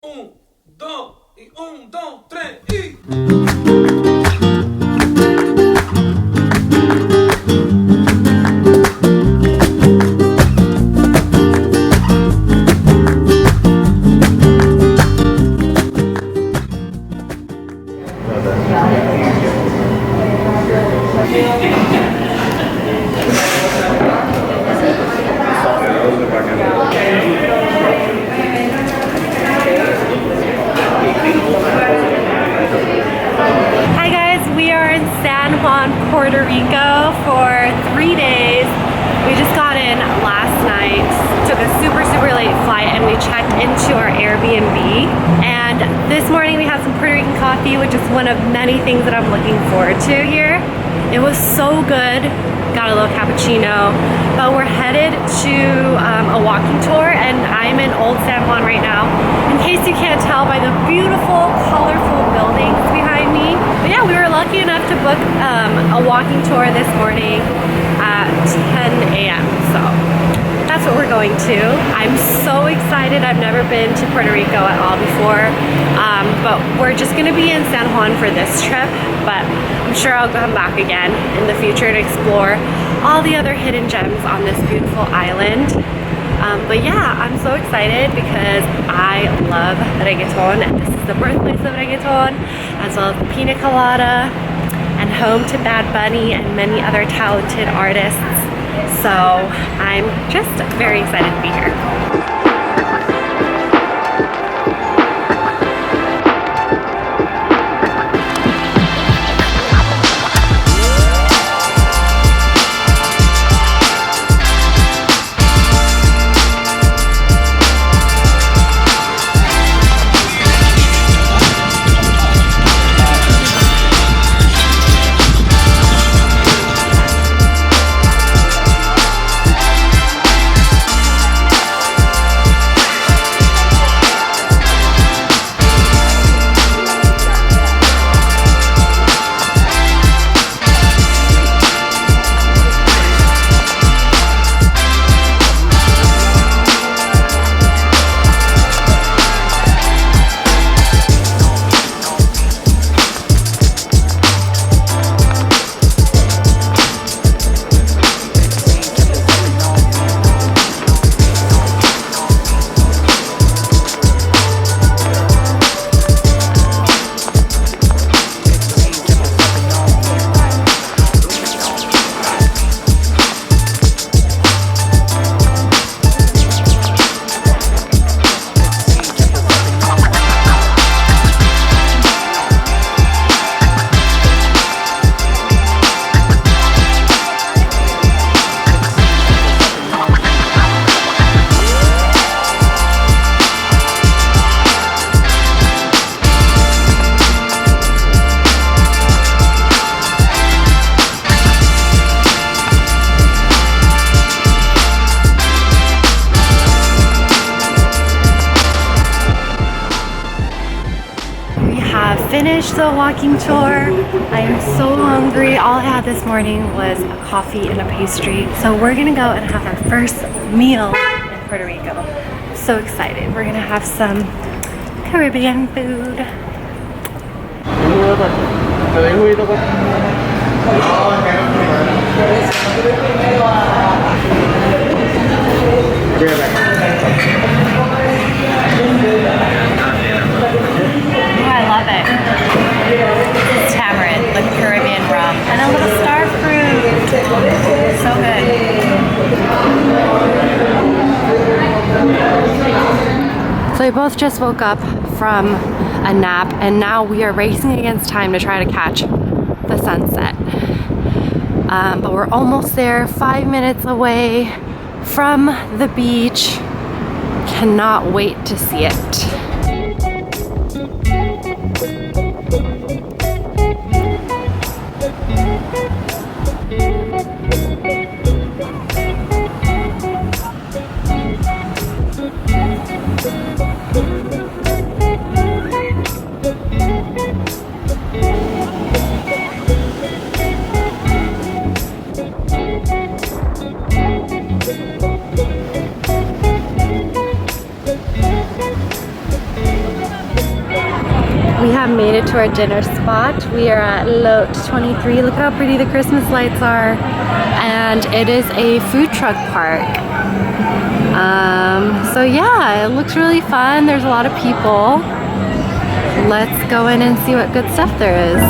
Un, dos, y un, dos, tres, y... Hi guys, we are in San Juan, Puerto Rico for 3 days. We just got in last night, took a super late flight, and we checked into our Airbnb. And this morning we had some Puerto Rican coffee, which is one of many things that I'm looking forward to here. It was so good. Got a little cappuccino, but we're headed to a walking tour, and I'm in Old San Juan right now. In case you can't tell by the beautiful, colorful buildings behind me. But yeah, we were lucky enough to book a walking tour this morning at 10 a.m. So that's what we're going to. I'm so excited. I've never been to Puerto Rico at all before, but we're just gonna be in San Juan for this trip, but I'm sure I'll come back again in the future to explore all the other hidden gems on this beautiful island. But yeah, I'm so excited because I love reggaeton, and this is the birthplace of reggaeton, as well as the piña colada, and home to Bad Bunny and many other talented artists. So I'm just very excited to be here. Finished the walking tour. I am so hungry. All I had this morning was a coffee and a pastry. So we're gonna go and have our first meal in Puerto Rico. I'm so excited. We're gonna have some Caribbean food. I love it. It's tamarind, like Caribbean rum, and a little star fruit. So good. So we both just woke up from a nap, and now we are racing against time to try to catch the sunset. But we're almost there, 5 minutes away from the beach. Cannot wait to see it. We have made it to our dinner spot. We are at Lot 23. Look how pretty the Christmas lights are. And it is a food truck park. So yeah, it looks really fun. There's a lot of people. Let's go in and see what good stuff there is.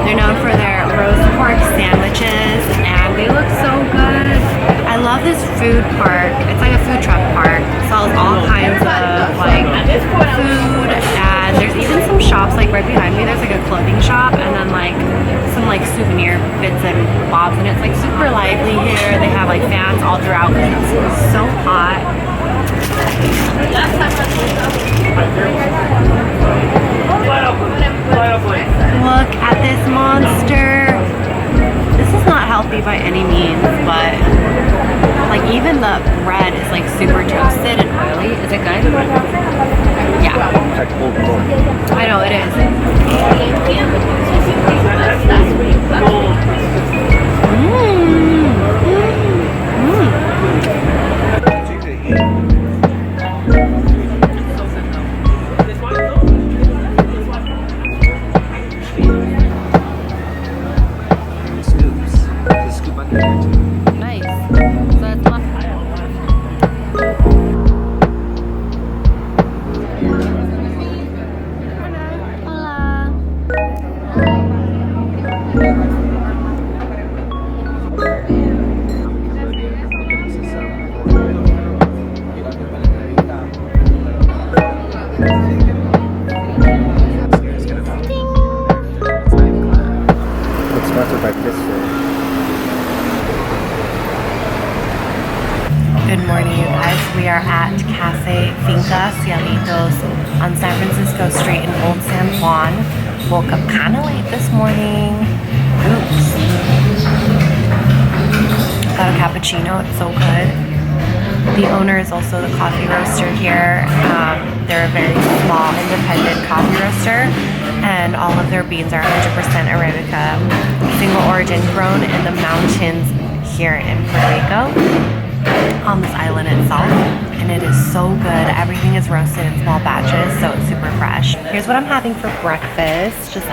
They're known for their roast pork sandwiches and they look so good. I love this food park. It's like a food truck park. It sells all kinds of like food, and there's even some shops like right behind me. There's like a clothing shop and then like some like souvenir bits and bobs, and it's like super lively here. They have like fans all throughout because it's so hot. Look at this monster. This is not healthy by any means, but like even the bread is like super toasted and oily. Is it good? Yeah. I know it is. Good morning, you guys. We are at Cafe Finca Cielitos on San Francisco Street in Old San Juan. Woke up kind of late this morning. Oops. Got a cappuccino. It's so good. The owner is also the coffee roaster here. They're a very small, independent coffee roaster, and all of their beans are 100% Arabica, single origin, grown in the mountains here in Puerto Rico, on this island itself, and it is so good. Everything is roasted in small batches, so it's super fresh. Here's what I'm having for breakfast. Just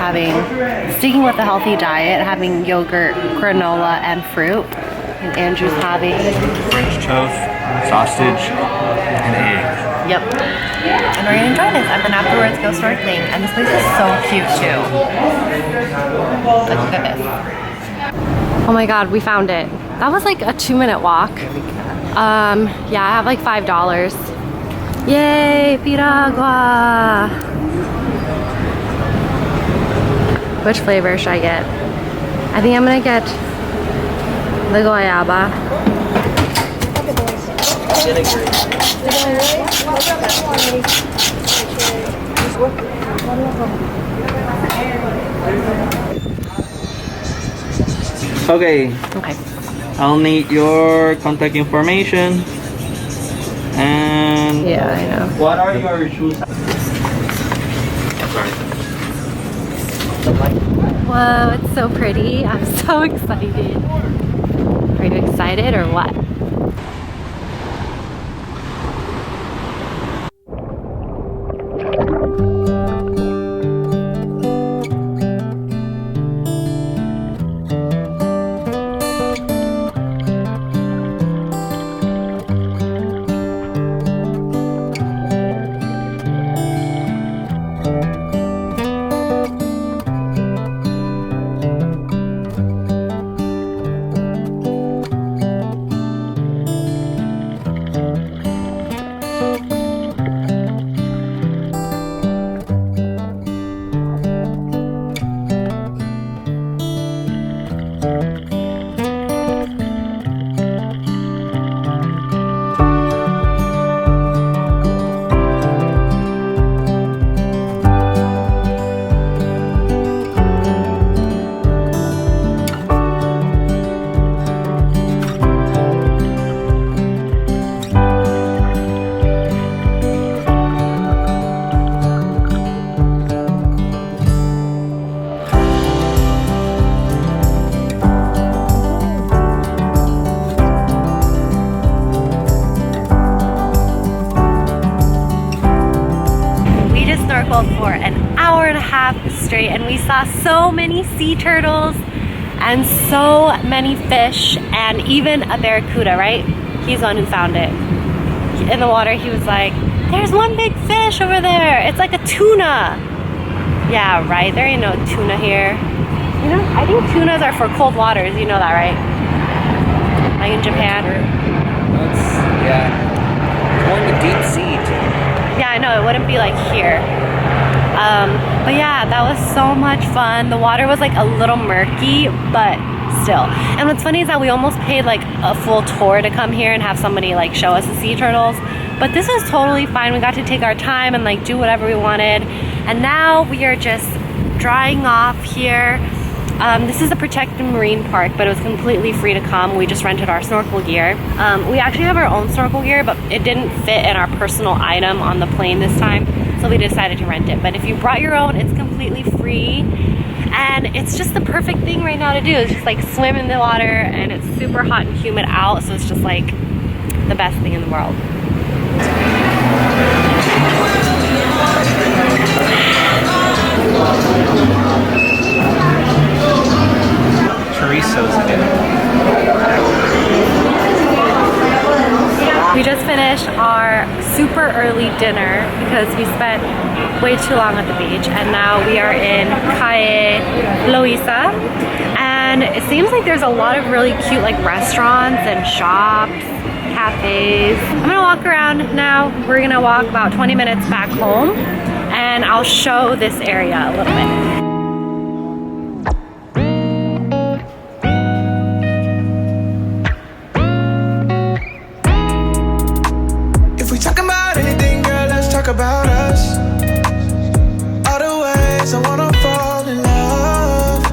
sticking with the healthy diet, having yogurt, granola, and fruit. And Andrew's having French toast, sausage, and eggs. Yep. And we're gonna enjoy this, and then afterwards go snorkeling. And this place is so cute too. Like, look at this. Oh my god, we found it. That was like a 2-minute walk. Yeah, I have like $5. Yay, piragua! Which flavor should I get? I think I'm gonna get the guayaba. Okay. Okay. I'll need your contact information. And Yeah, I know. what are your shoes? Sorry. Whoa, it's so pretty. I'm so excited. Are you excited or what? saw so many sea turtles and so many fish and even a barracuda, right? He's the one who found it. In the water, he was like, there's one big fish over there. It's like a tuna. Yeah, right. There ain't no tuna here. You know, I think tunas are for cold waters. You know that, right? Like in Japan. Yeah. Going to deep sea too. Yeah, I know. It wouldn't be like here. But yeah, that was so much fun. The water was like a little murky, but still. And what's funny is that we almost paid like a full tour to come here and have somebody like show us the sea turtles. But this was totally fine. We got to take our time and like do whatever we wanted. And now we are just drying off here. This is a protected marine park, but it was completely free to come. We just rented our snorkel gear. We actually have our own snorkel gear, but it didn't fit in our personal item on the plane this time, so we decided to rent it. But if you brought your own, it's completely free. And it's just the perfect thing right now to do. It's just like swim in the water, and it's super hot and humid out, so it's just like the best thing in the world. Chorizo's good. We just finished our super early dinner because we spent way too long at the beach, and now we are in Calle Loiza, and it seems like there's a lot of really cute like restaurants and shops, cafes. I'm gonna walk around now. We're gonna walk about 20 minutes back home, and I'll show this area a little bit. About us, all the ways I wanna fall in love,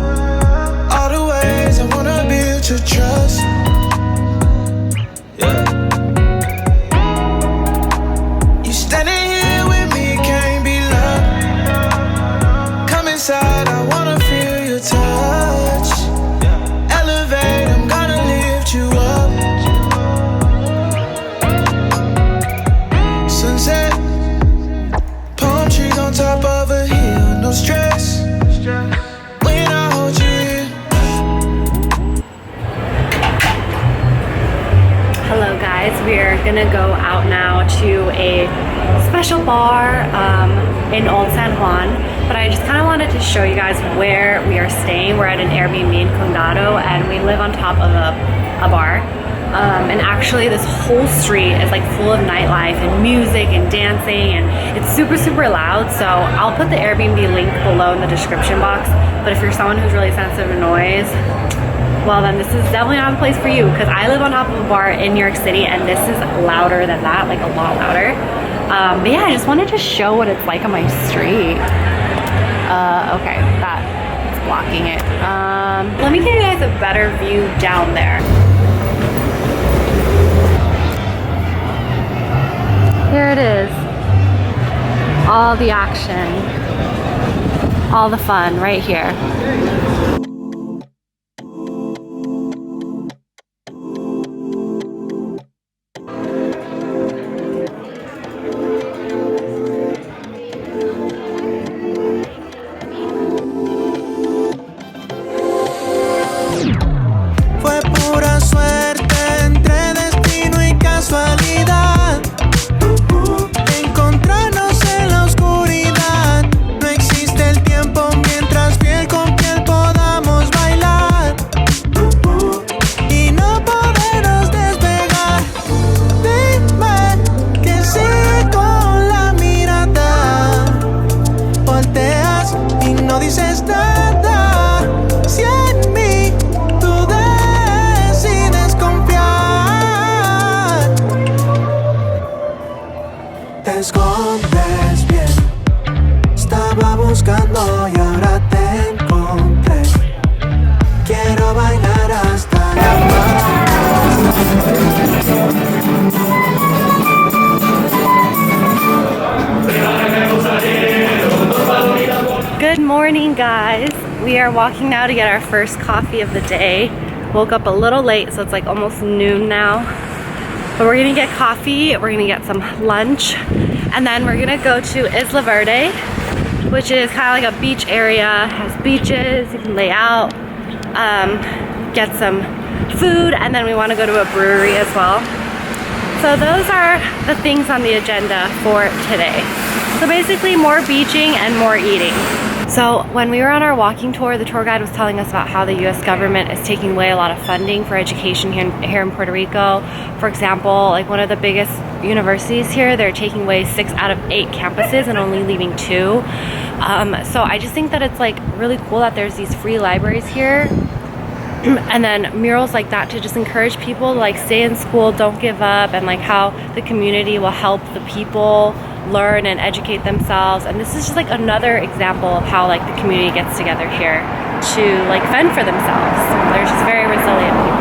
all the ways I wanna build your trust. Yeah. You standing here with me, can't be loved. Come inside, I wanna feel your touch. Elevate, I'm gonna lift you up. Sunset, on top of a hill, no stress when I hold you in. Hello guys, we're gonna go out now to a special bar in Old San Juan, but I just kind of wanted to show you guys where we are staying. We're at an Airbnb in Condado, and we live on top of a bar. And actually this whole street is like full of nightlife and music and dancing, and it's super loud. So I'll put the Airbnb link below in the description box, but if you're someone who's really sensitive to noise, well then this is definitely not the place for you, because I live on top of a bar in New York City and this is louder than that, like a lot louder. But yeah, I just wanted to show what it's like on my street. Okay, that's blocking it. Let me give you guys a better view down there. Here it is. All the action, all the fun right here. Fue pura suerte entre destino y casualidad. Encontrarnos en la oscuridad. No existe el tiempo mientras piel con piel podamos bailar y no podernos despegar. Dime que sí con la mirada. Volteas y no dices nada. Si en mí tú decides confiar, te escondes bien. Estaba buscando y ahora te encontré. Quiero bailar hasta el amanecer. Good morning guys. We are walking now to get our first coffee of the day. Woke up a little late, so it's like almost noon now. But we're gonna get coffee, we're gonna get some lunch, and then we're gonna go to Isla Verde, which is kind of like a beach area. It has beaches, you can lay out, get some food, and then we want to go to a brewery as well. So those are the things on the agenda for today. So basically more beaching and more eating. So when we were on our walking tour, the tour guide was telling us about how the US government is taking away a lot of funding for education here in Puerto Rico. For example, like one of the biggest universities here, they're taking away 6 out of 8 campuses and only leaving 2. So I just think that it's like really cool that there's these free libraries here. And then murals like that to just encourage people to like stay in school, don't give up, and like how the community will help the people learn and educate themselves. And this is just like another example of how like the community gets together here to like fend for themselves. They're just very resilient people.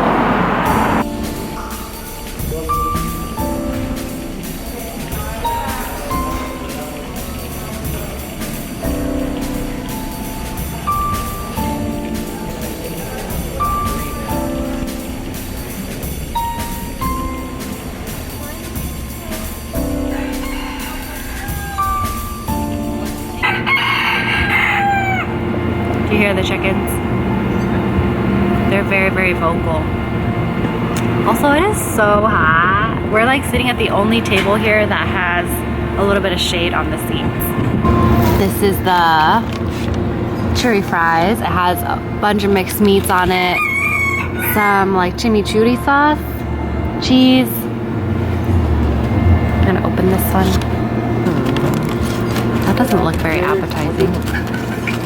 You hear the chickens? They're very, very vocal. Also, it is so hot. We're like sitting at the only table here that has a little bit of shade on the seats. This is the churi fries. It has a bunch of mixed meats on it. Some like chimichurri sauce, cheese. I'm gonna open this one. That doesn't look very appetizing.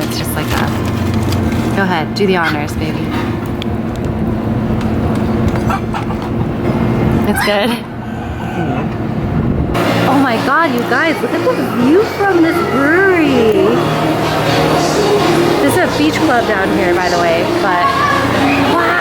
It's just like that. Go ahead, do the honors, baby. It's good. Oh my god, you guys, look at the view from this brewery. This is a beach club down here, by the way, but wow.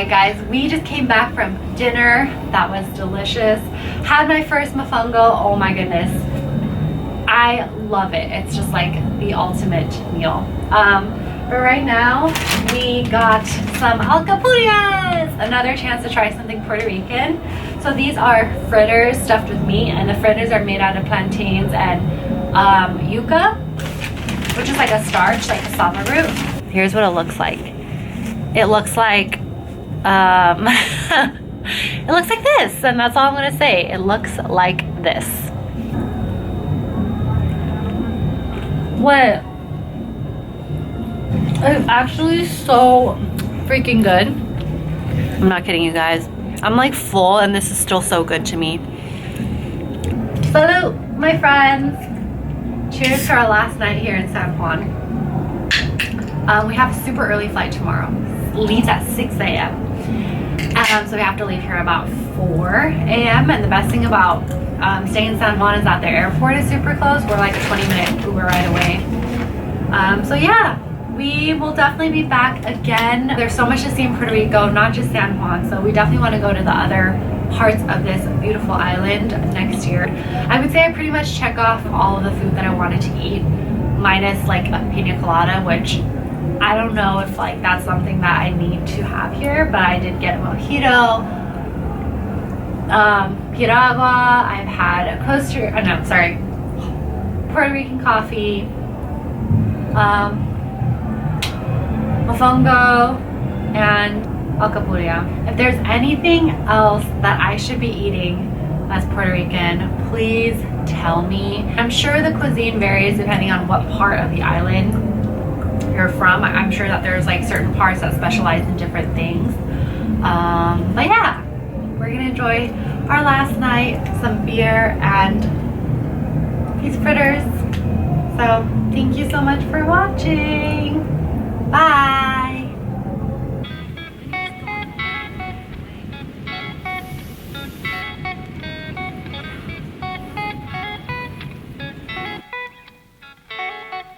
Guys, we just came back from dinner. That was delicious. Had my first mofongo. Oh my goodness, I love it. It's just like the ultimate meal. But right now we got some alcapurrias, another chance to try something Puerto Rican. So these are fritters stuffed with meat, and the fritters are made out of plantains and yuca, which is like a starch, like cassava root. Here's what it looks like. It looks like it looks like this, and that's all I'm gonna say. It looks like this. What? It's actually so freaking good. I'm not kidding you guys. I'm like full, and this is still so good to me. Salute, my friends. Cheers to our last night here in San Juan. We have a super early flight tomorrow. Leaves at 6 a.m. So we have to leave here about 4 a.m. And the best thing about staying in San Juan is that the airport is super close. We're like a 20-minute Uber ride away. So yeah, we will definitely be back again. There's so much to see in Puerto Rico, not just San Juan. So we definitely want to go to the other parts of this beautiful island next year. I would say I pretty much check off all of the food that I wanted to eat, minus like a piña colada, which I don't know if like that's something that I need to have here, but I did get a mojito, piragua. I've had a Puerto Rican coffee, mofongo, and alcapurria. If there's anything else that I should be eating as Puerto Rican, please tell me. I'm sure the cuisine varies depending on what part of the island you're from. I'm sure that there's like certain parts that specialize in different things. But yeah, we're gonna enjoy our last night, some beer and these fritters. So thank you so much for watching. Bye.